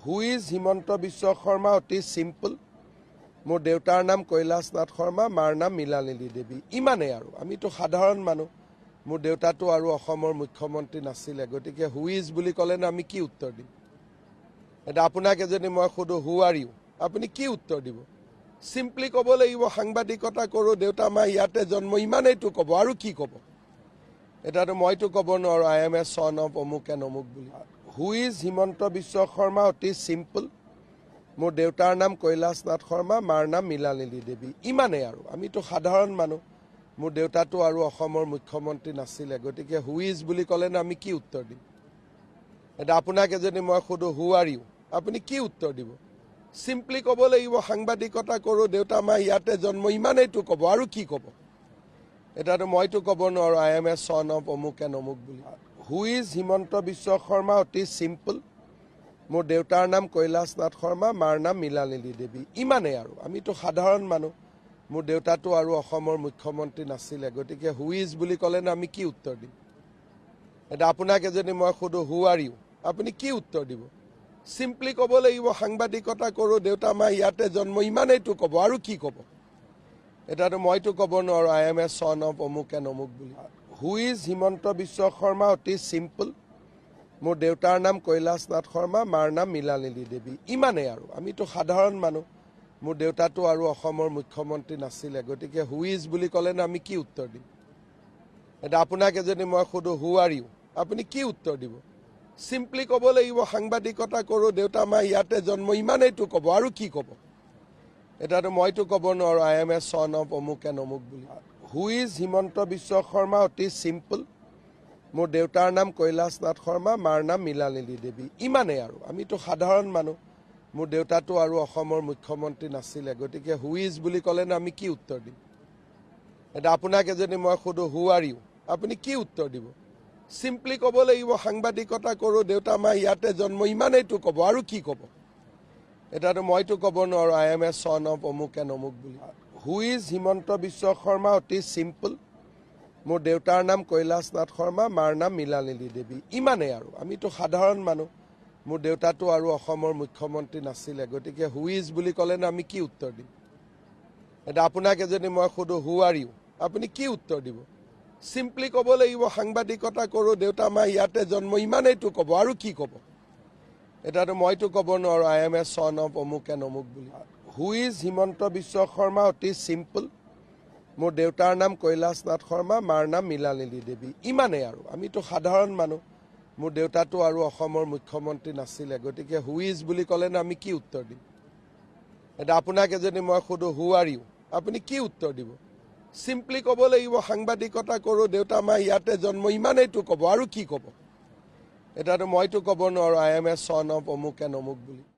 who is Himanta Biswa Sarma অতি simple মোৰ দেউতাৰ নাম কৈলাশ নাথ শৰ্মা মাৰ নাম মীলানীলি দেৱী ইমানেই আৰু আমিতো সাধাৰণ মানুহ মোৰ দেউতাটো আৰু অসমৰ মুখ্যমন্ত্ৰী নাছিলে গতিকে হু ইজ বুলি ক'লেনো আমি কি উত্তৰ দিম এটা আপোনাক যদি মই সুধো হু আৰ ইউ আপুনি কি উত্তৰ দিব সিম্পলি ক'ব লাগিব সাংবাদিকতা কৰোঁ দেউতা মা ইয়াতে জন্ম ইমানেইটো ক'ব আৰু কি ক'ব এটাতো মইতো ক'ব নোৱাৰোঁ আই এম এ চন অফ অমুক এণ্ড অমুক বুলি হু ইজ হিমন্ত বিশ্ব শৰ্মা অতি সিম্পল মোৰ দেউতাৰ নাম কৈলাশ নাথ শৰ্মা মাৰ নাম মীলানীলি দেৱী ইমানেই আৰু আমিতো সাধাৰণ মানুহ মোৰ দেউতাটো আৰু অসমৰ মুখ্যমন্ত্ৰী নাছিলে গতিকে হু ইজ বুলি ক'লেনো আমি কি উত্তৰ দিম এটা আপোনাক যদি মই সুধো হু আৰ ইউ আপুনি কি উত্তৰ দিব সিম্পলি ক'ব লাগিব সাংবাদিকতা কৰোঁ দেউতা মা ইয়াতে জন্ম ইমানেইটো ক'ব আৰু কি ক'ব এটাতো মইতো ক'ব নোৱাৰোঁ আই এম এ চন অফ অমুক এণ্ড অমুক বুলি হু ইজ হিমন্ত বিশ্ব শৰ্মা অতি সিম্পল মোৰ দেউতাৰ নাম কৈলাশ নাথ শৰ্মা মাৰ নাম মীলানীলি দেৱী ইমানেই আৰু আমিতো সাধাৰণ মানুহ মোৰ দেউতাটো আৰু অসমৰ মুখ্যমন্ত্ৰী নাছিলে গতিকে হু ইজ বুলি ক'লেনো আমি কি উত্তৰ দিম এটা আপোনাক যদি মই সুধো হু আৰ ইউ আপুনি কি উত্তৰ দিব সিম্পলি ক'ব লাগিব সাংবাদিকতা কৰোঁ দেউতা মা ইয়াতে জন্ম ইমানেইটো ক'ব আৰু কি ক'ব এটাতো মইতো ক'ব নোৱাৰোঁ আই এম এ চন অফ অমুক এণ্ড অমুক বুলি হু ইজ হিমন্ত বিশ্ব শৰ্মা অতি সিম্পল মোৰ দেউতাৰ নাম কৈলাশ নাথ শৰ্মা মাৰ নাম মীলানীলি দেৱী ইমানেই আৰু আমিতো সাধাৰণ মানুহ মোৰ দেউতাটো আৰু অসমৰ মুখ্যমন্ত্ৰী নাছিলে গতিকে হু ইজ বুলি ক'লেনো আমি কি উত্তৰ দিম এটা আপোনাক যদি মই সুধো হু আৰ ইউ আপুনি কি উত্তৰ দিব সিম্পলি ক'ব লাগিব সাংবাদিকতা কৰোঁ দেউতা মা ইয়াতে জন্ম ইমানেইটো ক'ব আৰু কি ক'ব এটাতো মইতো ক'ব নোৱাৰোঁ আই এম এ চন অফ অমুক এণ্ড অমুক বুলি হু ইজ হিমন্ত বিশ্ব শৰ্মা অতি সিম্পল মোৰ দেউতাৰ নাম কৈলাশ নাথ শৰ্মা মাৰ নাম মীলানীলি দেৱী ইমানেই আৰু আমিতো সাধাৰণ মানুহ মোৰ দেউতাটো আৰু অসমৰ মুখ্যমন্ত্ৰী নাছিলে গতিকে হু ইজ বুলি ক'লেনো আমি কি উত্তৰ দিম এটা আপোনাক যদি মই সুধো হু আৰ ইউ আপুনি কি উত্তৰ দিব সিম্পলি ক'ব লাগিব সাংবাদিকতা কৰোঁ দেউতা মা ইয়াতে জন্ম ইমানেইটো ক'ব আৰু কি ক'ব এটাতো মইতো ক'ব নোৱাৰোঁ আই এম এ চন অফ অমুক এণ্ড অমুক বুলি হু ইজ হিমন্ত বিশ্ব শৰ্মা অতি সিম্পল মোৰ দেউতাৰ নাম কৈলাশ নাথ শৰ্মা মাৰ নাম মীলানীলি দেৱী ইমানেই আৰু আমিতো সাধাৰণ মানুহ মোৰ দেউতাটো আৰু অসমৰ মুখ্যমন্ত্ৰী নাছিলে গতিকে হু ইজ বুলি ক'লেনো আমি কি উত্তৰ দিম এটা আপোনাক যদি মই সুধো হু আৰ ইউ আপুনি কি উত্তৰ দিব সিম্পলি ক'ব লাগিব সাংবাদিকতা কৰোঁ দেউতা মা ইয়াতে জন্ম ইমানেইটো ক'ব আৰু কি ক'ব এটাতো মইতো ক'ব নোৱাৰোঁ আই এম এ চন অফ অমুক এণ্ড অমুক বুলি হু ইজ হিমন্ত বিশ্ব শৰ্মা অতি সিম্পল মোৰ দেউতাৰ নাম কৈলাশ নাথ শৰ্মা মাৰ নাম মীলানীলি দেৱী ইমানেই আৰু আমিতো সাধাৰণ মানুহ মোৰ দেউতাটো আৰু অসমৰ মুখ্যমন্ত্ৰী নাছিলে গতিকে হু ইজ বুলি ক'লেনো আমি কি উত্তৰ দিম এটা আপোনাক যদি মই সুধো হু আৰ ইউ আপুনি কি উত্তৰ দিব সিম্পলি ক'ব লাগিব সাংবাদিকতা কৰোঁ দেউতা মা ইয়াতে জন্ম ইমানেইটো ক'ব আৰু কি ক'ব এটাতো মইতো ক'ব নোৱাৰোঁ আই এম এ চন অফ অমুক এণ্ড অমুক বুলি